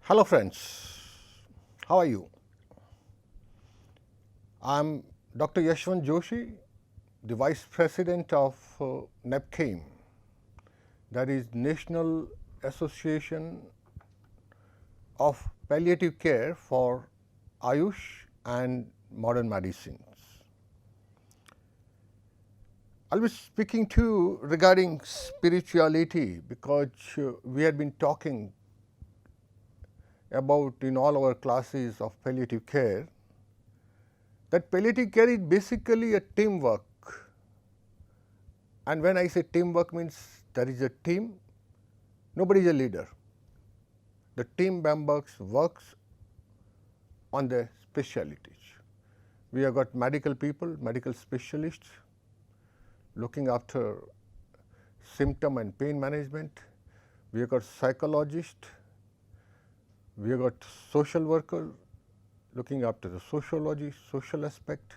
Hello friends, how are you? I am Dr. Yashwant Joshi, the Vice President of NPTEL, that is National Association of Palliative Care for Ayush and Modern Medicines. I will be speaking to you regarding spirituality because we had been talking about in all our classes of palliative care that palliative care is basically a teamwork. And when I say teamwork means there is a team, nobody is a leader. The team members works on their specialties. We have got medical people, medical specialists looking after symptom and pain management. We have got psychologists, we have got social workers looking after the sociology, social aspect.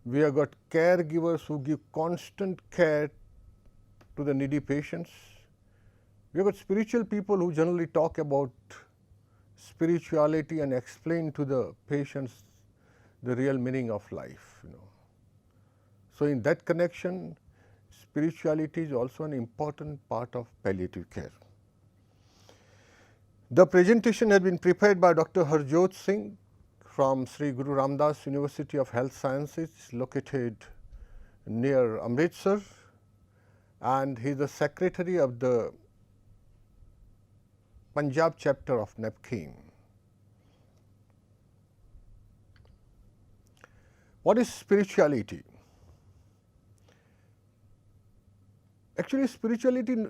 We have got caregivers who give constant care to the needy patients. We have got spiritual people who generally talk about spirituality and explain to the patients the real meaning of life. So, in that connection, spirituality is also an important part of palliative care. The presentation has been prepared by Dr. Harjot Singh from Sri Guru Ramdas University of Health Sciences, located near Amritsar, and he is the secretary of the Punjab chapter of NPTEL. What is spirituality? Actually, spirituality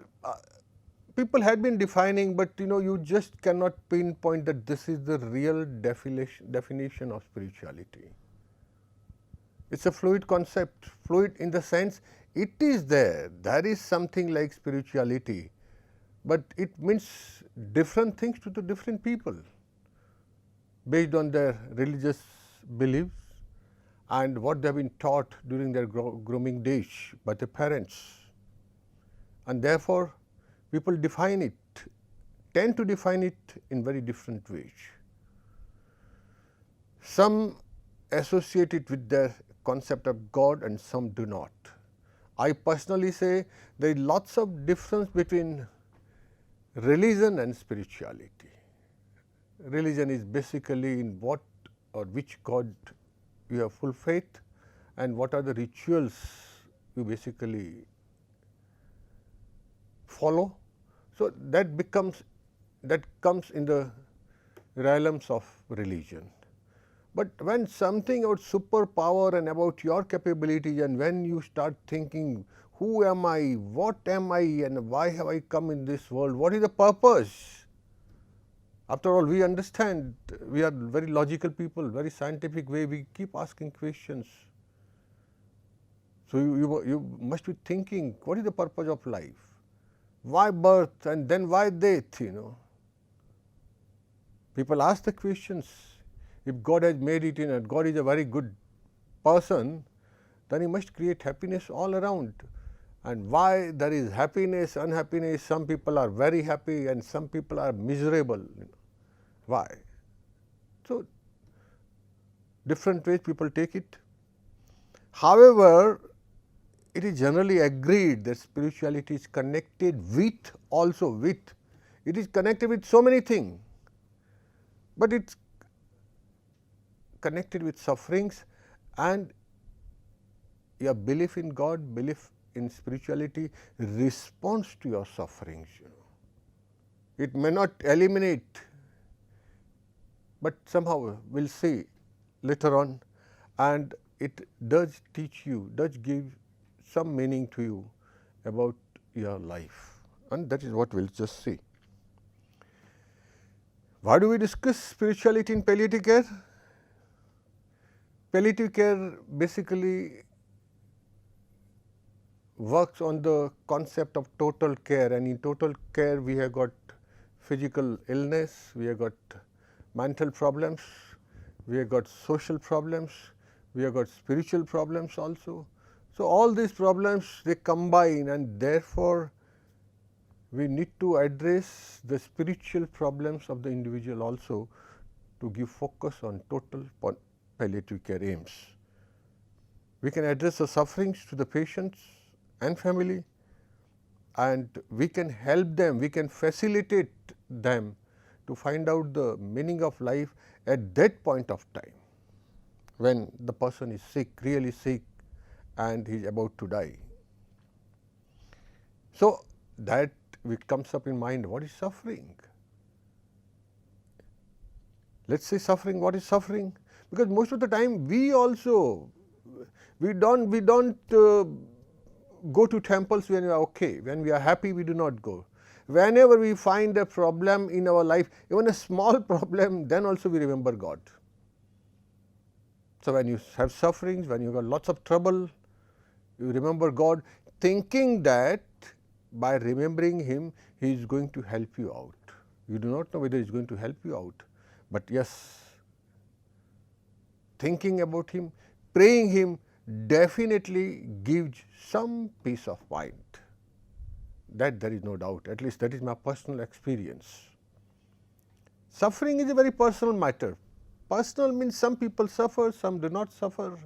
people had been defining, but you just cannot pinpoint that this is the real definition of spirituality. It's a fluid concept, fluid in the sense it is there is something like spirituality, but it means different things to the different people based on their religious beliefs and what they have been taught during their grooming days by their parents. And therefore, people tend to define it in very different ways. Some associate it with their concept of God and some do not. I personally say there is lots of difference between religion and spirituality. Religion is basically in what or which God you have full faith and what are the rituals you basically follow. So, that comes in the realms of religion. But when something about superpower and about your capabilities, and when you start thinking, who am I, what am I, and why have I come in this world, what is the purpose? After all, we understand, we are very logical people, very scientific way, we keep asking questions. So, you must be thinking, what is the purpose of life? Why birth and then why death, People ask the questions. If God has made it and God is a very good person, then He must create happiness all around. And why there is happiness, unhappiness, some people are very happy and some people are miserable. Why? So, different ways people take it. However, it is generally agreed that spirituality is connected with it is connected with so many things, but it's connected with sufferings, and your belief in God, belief in spirituality responds to your sufferings. It may not eliminate, but somehow we will see later on, and it does teach you, does give some meaning to you about your life, and that is what we will just see. Why do we discuss spirituality in palliative care? Palliative care basically works on the concept of total care, and in total care we have got physical illness, we have got mental problems, we have got social problems, we have got spiritual problems also. So, all these problems they combine, and therefore, we need to address the spiritual problems of the individual also to give focus on total palliative care aims. We can address the sufferings to the patients and family, and we can help them, we can facilitate them to find out the meaning of life at that point of time when the person is sick, really sick, and he is about to die. So, that comes up in mind, what is suffering? Let us say suffering, what is suffering? Because most of the time we also, we don't go to temples when we are okay, when we are happy we do not go. Whenever we find a problem in our life, even a small problem, then also we remember God. So, when you have sufferings, when you got lots of trouble, you remember God, thinking that by remembering Him, He is going to help you out. You do not know whether He is going to help you out, but yes, thinking about Him, praying Him definitely gives some peace of mind. That there is no doubt, at least that is my personal experience. Suffering is a very personal matter. Personal means some people suffer, some do not suffer.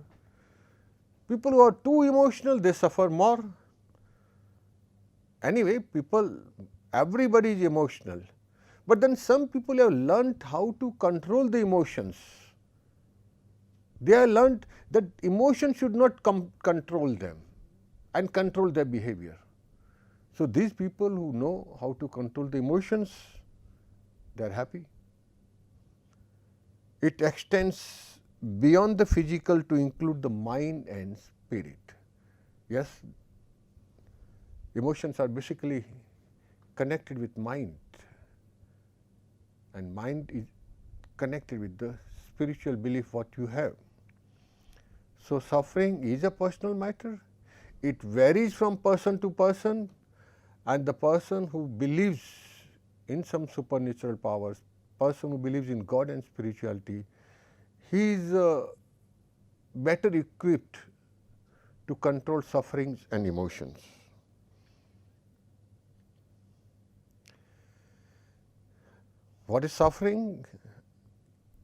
People who are too emotional, they suffer more. Anyway, everybody is emotional, but then some people have learnt how to control the emotions. They have learnt that emotion should not control them and control their behavior. So, these people who know how to control the emotions, they are happy. It extends beyond the physical to include the mind and spirit. Yes, emotions are basically connected with mind, and mind is connected with the spiritual belief what you have. So, suffering is a personal matter. It varies from person to person, and the person who believes in some supernatural powers, person who believes in God and spirituality, he is better equipped to control sufferings and emotions. What is suffering?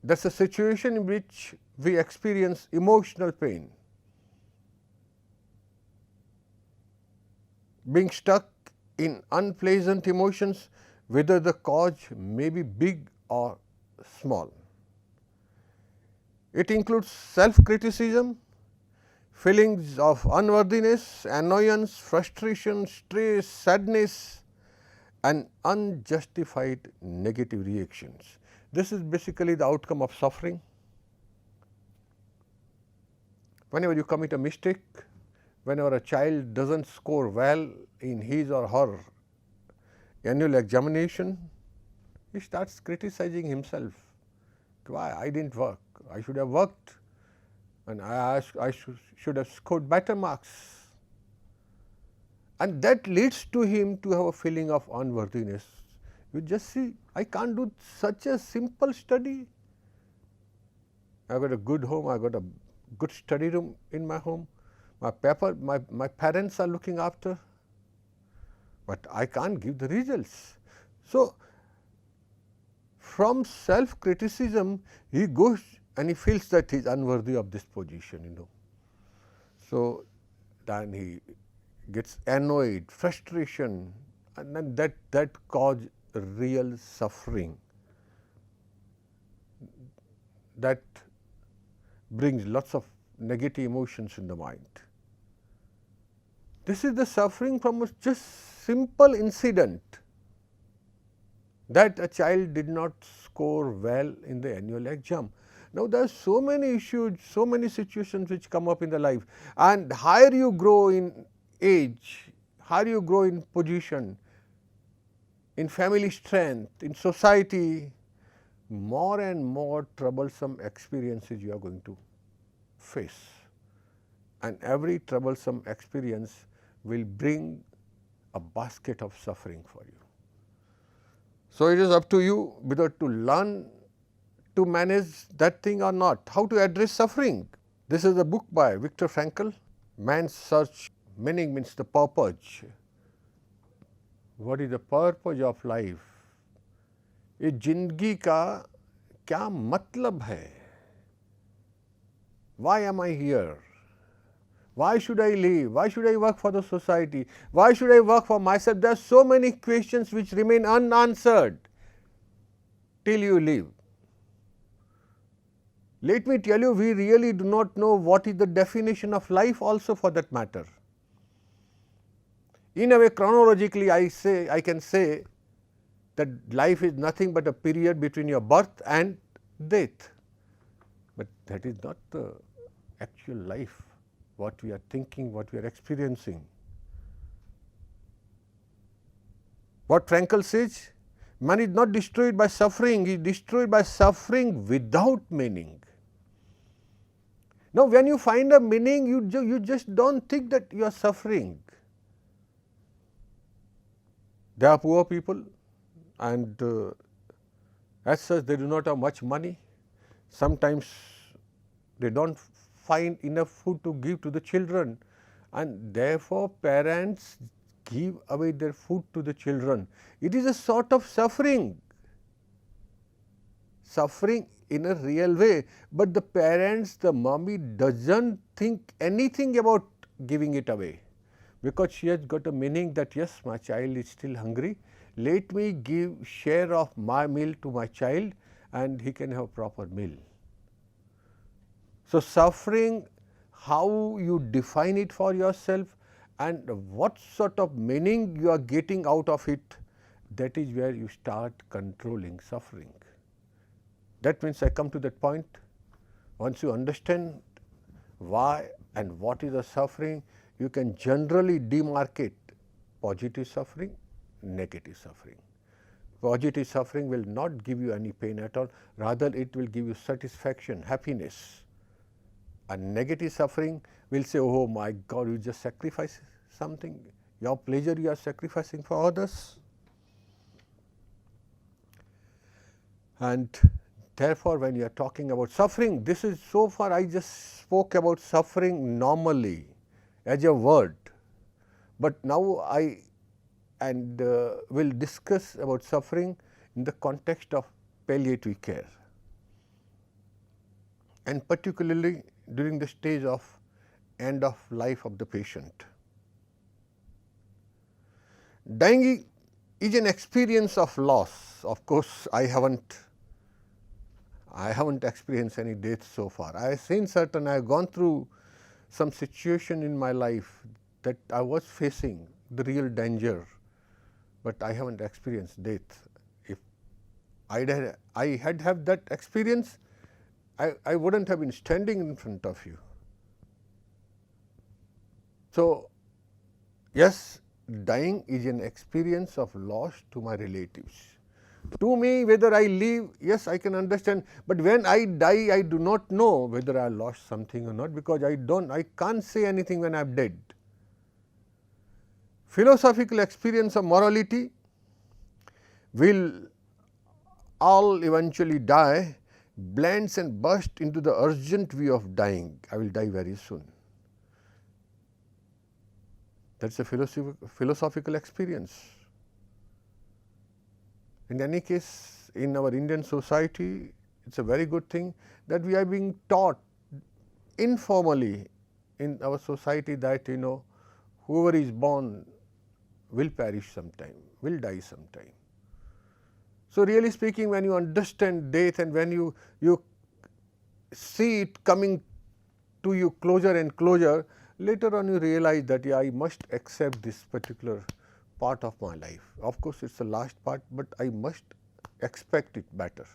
That is a situation in which we experience emotional pain. Being stuck in unpleasant emotions, whether the cause may be big or small. It includes self-criticism, feelings of unworthiness, annoyance, frustration, stress, sadness, and unjustified negative reactions. This is basically the outcome of suffering. Whenever you commit a mistake, whenever a child does not score well in his or her annual examination, he starts criticizing himself. Why I did not work, I should have worked, and I should have scored better marks. And that leads to him to have a feeling of unworthiness. You just see, I can't do such a simple study. I got a good home, I got a good study room in my home, my parents are looking after, but I can't give the results. So, from self-criticism, he goes and he feels that he is unworthy of this position, So, then he gets annoyed, frustration, and then that causes real suffering. That brings lots of negative emotions in the mind. This is the suffering from a just simple incident that a child did not score well in the annual exam. Now, there are so many issues, so many situations which come up in the life, and higher you grow in age, higher you grow in position, in family strength, in society, more and more troublesome experiences you are going to face, and every troublesome experience will bring a basket of suffering for you. So, it is up to you whether to learn to manage that thing or not, how to address suffering. This is a book by Viktor Frankl, Man's Search. Meaning means the purpose. what is the purpose of life? इस जिंदगी का क्या मतलब है? Why am I here? Why should I live? Why should I work for the society? Why should I work for myself? There are so many questions which remain unanswered till you live. Let me tell you, we really do not know what is the definition of life also for that matter. In a way, chronologically I can say that life is nothing but a period between your birth and death, but that is not the actual life, what we are thinking, what we are experiencing. What Frankl says, man is not destroyed by suffering, he is destroyed by suffering without meaning. Now, when you find a meaning, you just don't think that you are suffering. There are poor people, and as such they do not have much money. Sometimes they don't find enough food to give to the children, and therefore parents give away their food to the children. It is a sort of suffering in a real way, but the parents, the mommy doesn't think anything about giving it away, because she has got a meaning that yes, my child is still hungry, let me give share of my meal to my child and he can have proper meal. So, suffering, how you define it for yourself and what sort of meaning you are getting out of it, that is where you start controlling suffering. That means I come to that point, once you understand why and what is the suffering, you can generally demarcate positive suffering, negative suffering. Positive suffering will not give you any pain at all, rather it will give you satisfaction, happiness. And negative suffering will say, oh my God, you just sacrifice something, your pleasure you are sacrificing for others. And therefore, when you are talking about suffering, this is so far I just spoke about suffering normally as a word, but now I will discuss about suffering in the context of palliative care, and particularly during the stage of end of life of the patient. Dying is an experience of loss. Of course, I haven't experienced any death so far. I have seen certain, I have gone through some situation in my life that I was facing the real danger, but I haven't experienced death. If I had that experience, I wouldn't have been standing in front of you. So, yes, dying is an experience of loss to my relatives. To me, whether I live, yes, I can understand, but when I die, I do not know whether I lost something or not, because I can't say anything when I am dead. Philosophical experience of morality, will all eventually die, blends and bursts into the urgent view of dying. I will die very soon. That is a philosophical experience. In any case, in our Indian society, it is a very good thing that we are being taught informally in our society that whoever is born will perish sometime, will die sometime. So, really speaking, when you understand death and when you see it coming to you closer and closer, later on you realize that I must accept this particular part of my life. Of course, it is the last part, but I must expect it better.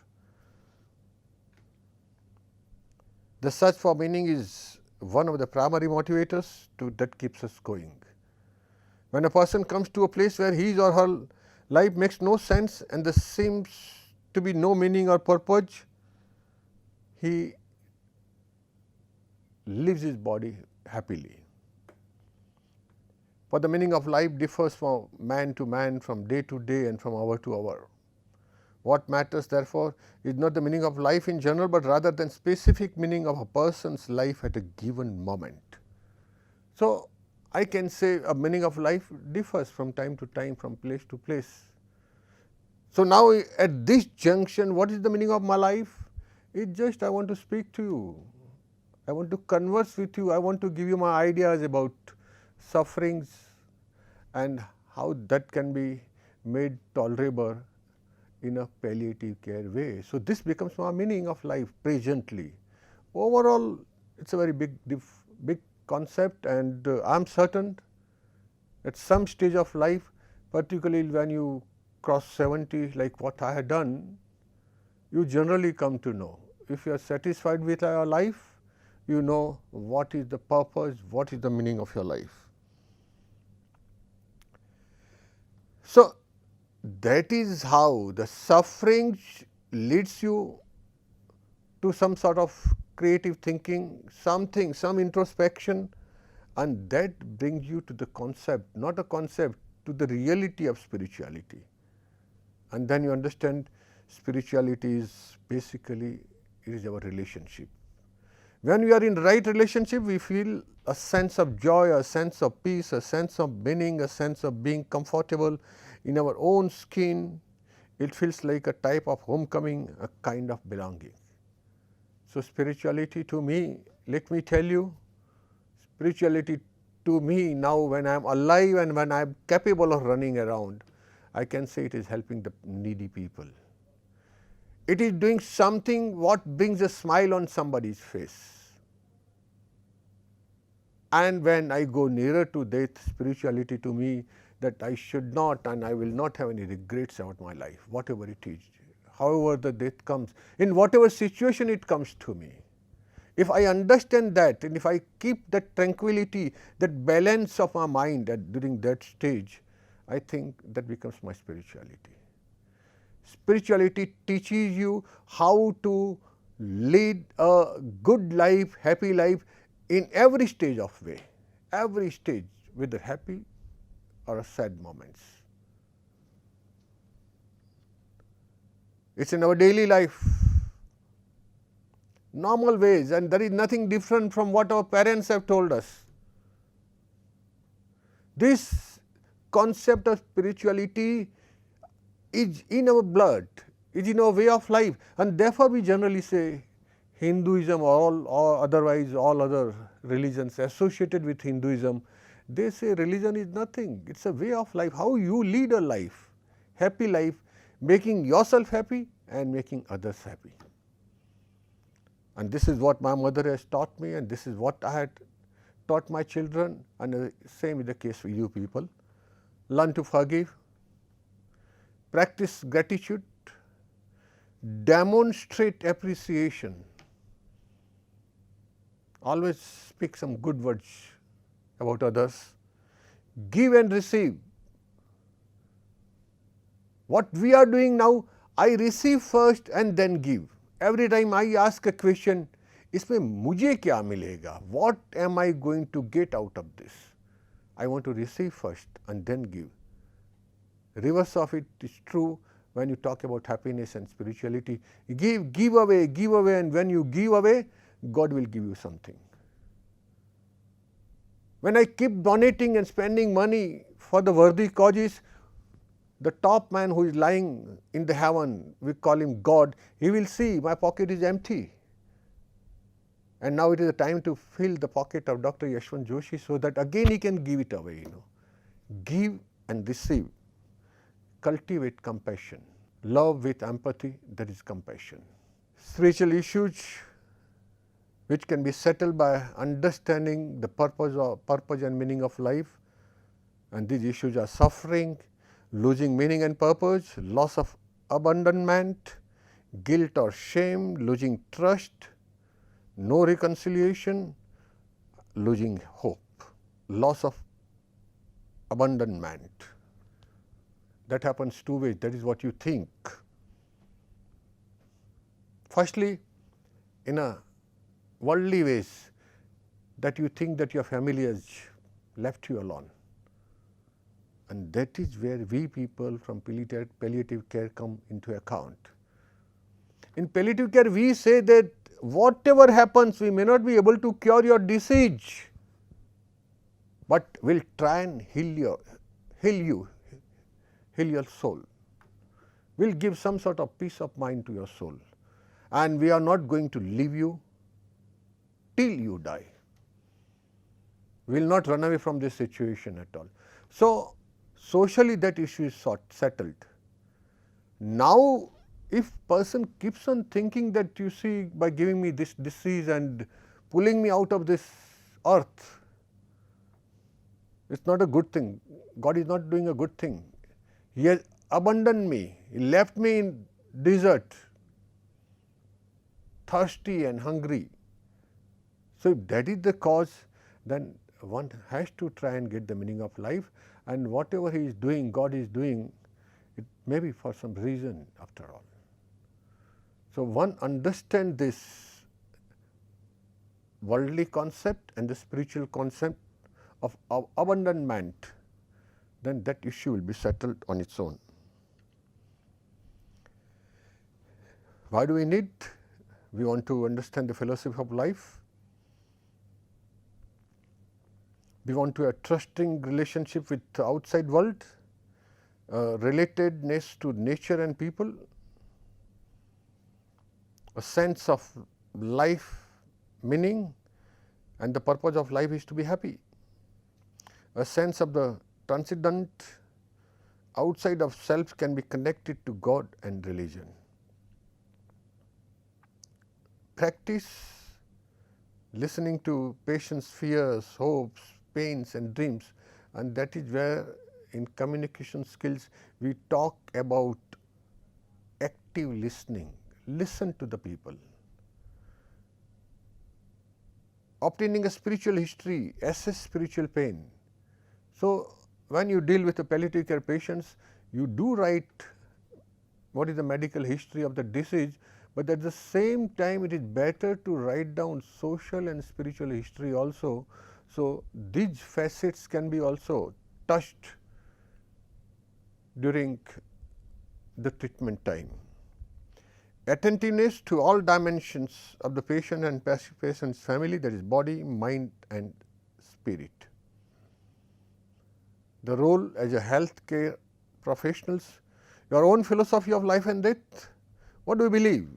The search for meaning is one of the primary motivators that keeps us going. When a person comes to a place where his or her life makes no sense and there seems to be no meaning or purpose, he leaves his body happily. For the meaning of life differs from man to man, from day to day and from hour to hour. What matters therefore is not the meaning of life in general, but rather the specific meaning of a person's life at a given moment. So, I can say a meaning of life differs from time to time, from place to place. So now at this junction, what is the meaning of my life? It's just I want to speak to you. I want to converse with you. I want to give you my ideas about sufferings and how that can be made tolerable in a palliative care way. So this becomes my meaning of life presently. Overall, it's a very big concept, and I'm certain at some stage of life, particularly when you cross 70, like what I had done, you generally come to know. If you are satisfied with your life, you know what is the purpose, what is the meaning of your life. So that is how the suffering leads you to some sort of creative thinking, something, some introspection, and that brings you to the concept, not a concept, to the reality of spirituality. And then you understand spirituality is basically, it is our relationship. When we are in the right relationship, we feel a sense of joy, a sense of peace, a sense of meaning, a sense of being comfortable in our own skin. It feels like a type of homecoming, a kind of belonging. So spirituality to me, let me tell you, spirituality to me now, when I am alive and when I am capable of running around, I can say it is helping the needy people. It is doing something what brings a smile on somebody's face. And when I go nearer to death, spirituality to me, that I should not and I will not have any regrets about my life, whatever it is, however the death comes, in whatever situation it comes to me. If I understand that, and if I keep that tranquility, that balance of my mind during that stage, I think that becomes my spirituality. Spirituality teaches you how to lead a good life, happy life in every stage of way, every stage, whether happy or sad moments. It's in our daily life, normal ways, and there is nothing different from what our parents have told us. This concept of spirituality is in our blood, is in our way of life, and therefore we generally say Hinduism or otherwise all other religions associated with Hinduism, they say religion is nothing, it is a way of life, how you lead a life, happy life, making yourself happy and making others happy. And this is what my mother has taught me, and this is what I had taught my children, and the same is the case for you people. Learn to forgive, practice gratitude, demonstrate appreciation, always speak some good words about others, give and receive. What we are doing now, I receive first and then give. Every time I ask a question, इसमें मुझे क्या मिलेगा? What am I going to get out of this? I want to receive first and then give. Reverse of it is true when you talk about happiness and spirituality. Give away, and when you give away, God will give you something. When I keep donating and spending money for the worthy causes, the top man who is lying in the heaven, we call him God, he will see my pocket is empty. And now it is the time to fill the pocket of Dr. Yashwant Joshi so that again he can give it away. Give and receive. Cultivate compassion. Love with empathy, that is compassion. Spiritual issues which can be settled by understanding the purpose and meaning of life, and these issues are suffering, losing meaning and purpose, loss of abandonment, guilt or shame, losing trust, no reconciliation, losing hope, loss of abandonment. That happens two ways, that is what you think. Firstly, in a worldly ways, that you think that your family has left you alone. And that is where we people from palliative care come into account. In palliative care, we say that whatever happens, we may not be able to cure your disease, but will try and heal your soul. Will give some sort of peace of mind to your soul, and we are not going to leave you till you die. We will not run away from this situation at all. So, socially that issue is settled. Now, if person keeps on thinking that, you see, by giving me this disease and pulling me out of this earth, it is not a good thing. God is not doing a good thing. He has abandoned me. He left me in desert, thirsty and hungry. So, if that is the cause, then one has to try and get the meaning of life, and whatever he is doing, God is doing, it may be for some reason after all. So, one understands this worldly concept and the spiritual concept of abandonment, then that issue will be settled on its own. Why do we need? We want to understand the philosophy of life. We want to have a trusting relationship with the outside world, relatedness to nature and people, a sense of life meaning, and the purpose of life is to be happy, a sense of the transcendent outside of self can be connected to God and religion. Practice listening to patients' fears, hopes, pains and dreams, and that is where in communication skills we talk about active listening. Listen to the people. Obtaining a spiritual history, assess spiritual pain. So, when you deal with the palliative care patients, you do write what is the medical history of the disease, but at the same time it is better to write down social and spiritual history also. So, these facets can be also touched during the treatment time. Attentiveness to all dimensions of the patient and patient's family, that is body, mind and spirit. The role as a healthcare professionals, your own philosophy of life and death. What do you believe?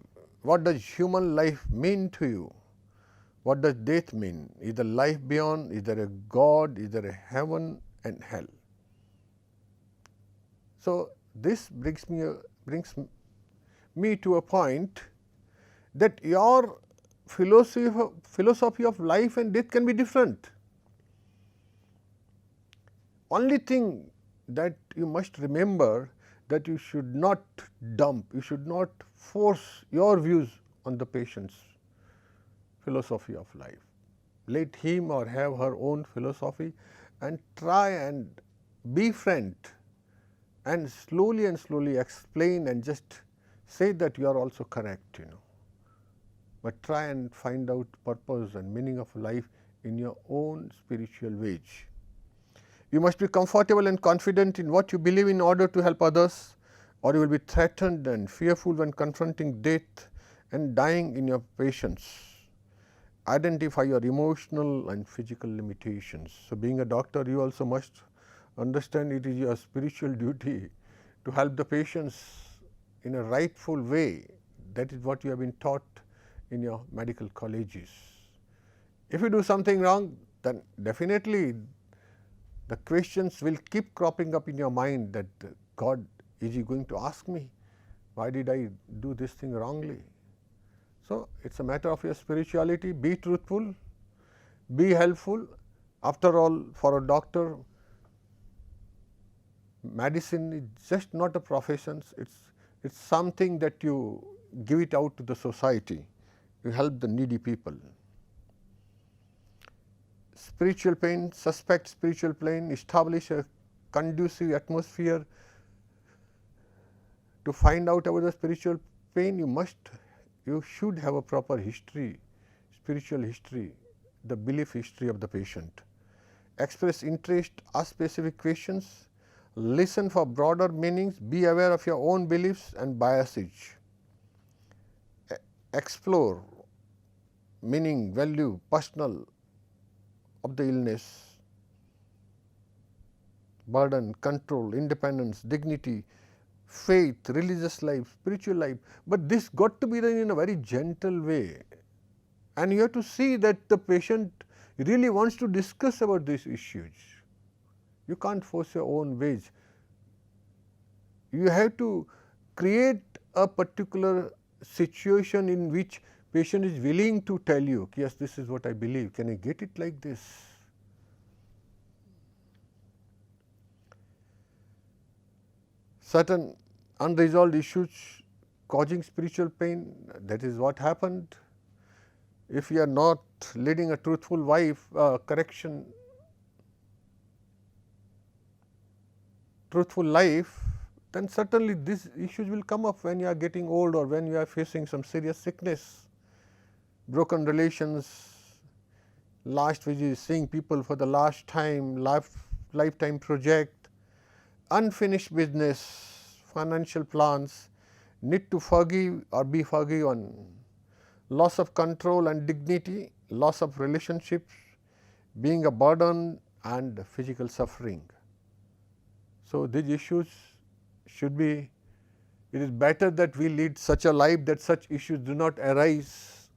What does human life mean to you? What does death mean? Is there life beyond? Is there a God? Is there a heaven and hell? So, this brings me to a point that your philosophy of life and death can be different. Only thing that you must remember, that you should not dump, you should not force your views on the patient's philosophy of life. Let him or have her own philosophy and try and befriend and slowly explain and just say that you are also correct, but try and find out purpose and meaning of life in your own spiritual ways. You must be comfortable and confident in what you believe in order to help others, or you will be threatened and fearful when confronting death and dying in your patients. Identify your emotional and physical limitations. So, being a doctor, you also must understand it is your spiritual duty to help the patients in a rightful way. That is what you have been taught in your medical colleges. If you do something wrong, then definitely the questions will keep cropping up in your mind that God, is he going to ask me, why did I do this thing wrongly? So, it is a matter of your spirituality. Be truthful, be helpful. After all, for a doctor, medicine is just not a profession, it's something that you give it out to the society, you help the needy people. Spiritual pain, suspect spiritual pain, establish a conducive atmosphere to find out about the spiritual pain. You should have a proper history, spiritual history, the belief history of the patient. Express interest, ask specific questions, listen for broader meanings, be aware of your own beliefs and biases. Explore meaning, value, personal of the illness. burden, control, independence, dignity, faith, religious life, spiritual life, but this got to be done in a very gentle way. And you have to see that the patient really wants to discuss about these issues. You can't force your own ways. You have to create a particular situation in which patient is willing to tell you, yes, this is what I believe, can I get it like this? Certain unresolved issues causing spiritual pain, that is what happened. If you are not leading a truthful truthful life, then certainly these issues will come up when you are getting old or when you are facing some serious sickness, broken relations, last visit, seeing people for the last time, lifetime project, unfinished business, financial plans, need to forgive or be forgiven, loss of control and dignity, loss of relationships, being a burden and physical suffering. So, these issues should be, it is better that we lead such a life that such issues do not arise,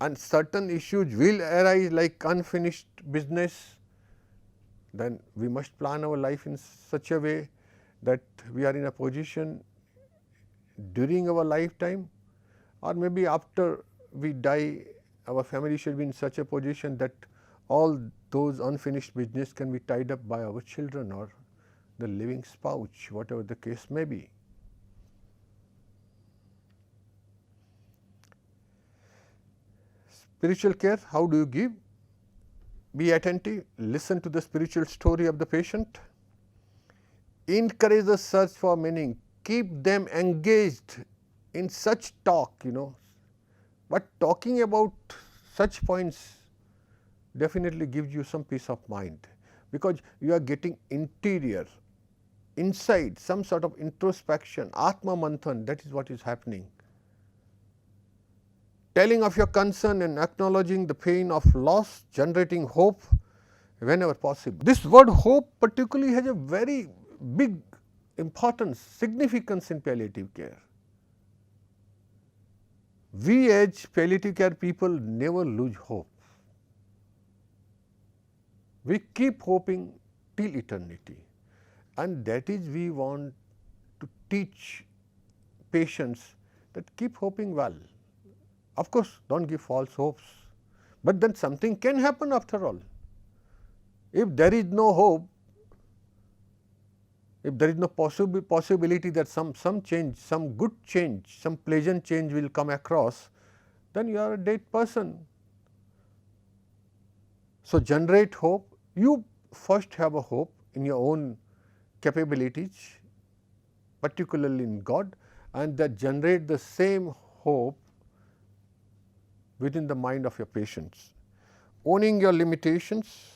and certain issues will arise like unfinished business, then we must plan our life in such a way that we are in a position during our lifetime or maybe after we die, our family should be in such a position that all those unfinished business can be tied up by our children or the living spouse, whatever the case may be. Spiritual care, how do you give? Be attentive, listen to the spiritual story of the patient, encourage the search for meaning, keep them engaged in such talk, but talking about such points definitely gives you some peace of mind, because you are getting interior, inside, some sort of introspection, Atma Manthan, that is what is happening. Telling of your concern and acknowledging the pain of loss, generating hope whenever possible. This word hope particularly has a very big importance, significance in palliative care. We as palliative care people never lose hope. We keep hoping till eternity, and that is we want to teach patients that keep hoping well. Of course, do not give false hopes, but then something can happen after all. If there is no hope, if there is no possibility that some change, some good change, some pleasant change will come across, then you are a dead person. So, generate hope. You first have a hope in your own capabilities, particularly in God, and that generate the same hope within the mind of your patients. Owning your limitations,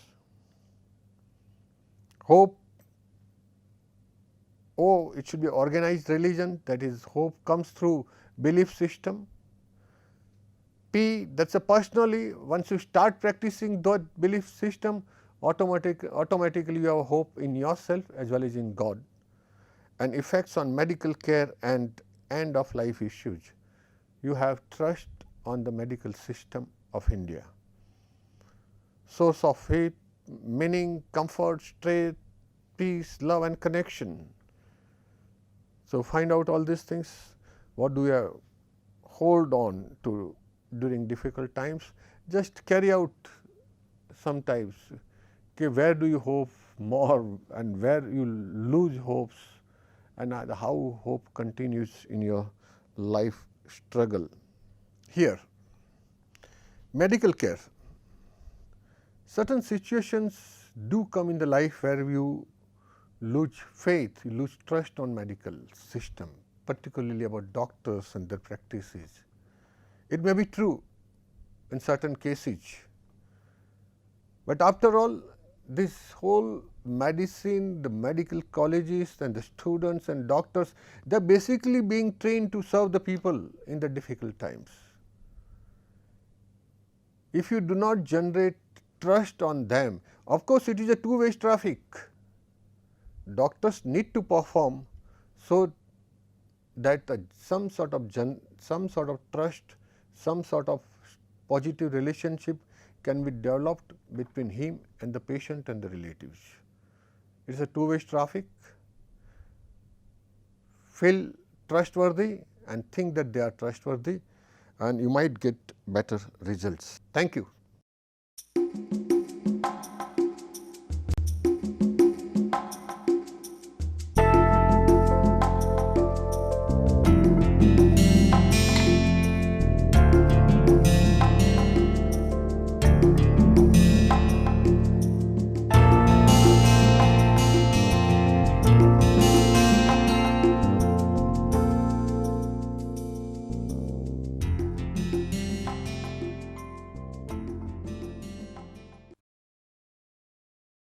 hope, it should be organized religion, that is hope comes through belief system. P, that is a personally, once you start practicing that belief system, automatically you have hope in yourself as well as in God. And effects on medical care and end of life issues. You have trust on the medical system of India. Source of faith, meaning, comfort, strength, peace, love and connection. So, find out all these things, what do you hold on to during difficult times, just carry out sometimes, okay, where do you hope more and where you lose hopes, and how hope continues in your life struggle. Here, medical care, certain situations do come in the life where you lose faith, you lose trust on medical system, particularly about doctors and their practices. It may be true in certain cases, but after all, this whole medicine, the medical colleges and the students and doctors, they are basically being trained to serve the people in the difficult times. If you do not generate trust on them. Of course, it is a two-way traffic. Doctors need to perform so that some sort of trust, some sort of positive relationship can be developed between him and the patient and the relatives. It is a two-way traffic. Feel trustworthy and think that they are trustworthy, and you might get better results. Thank you.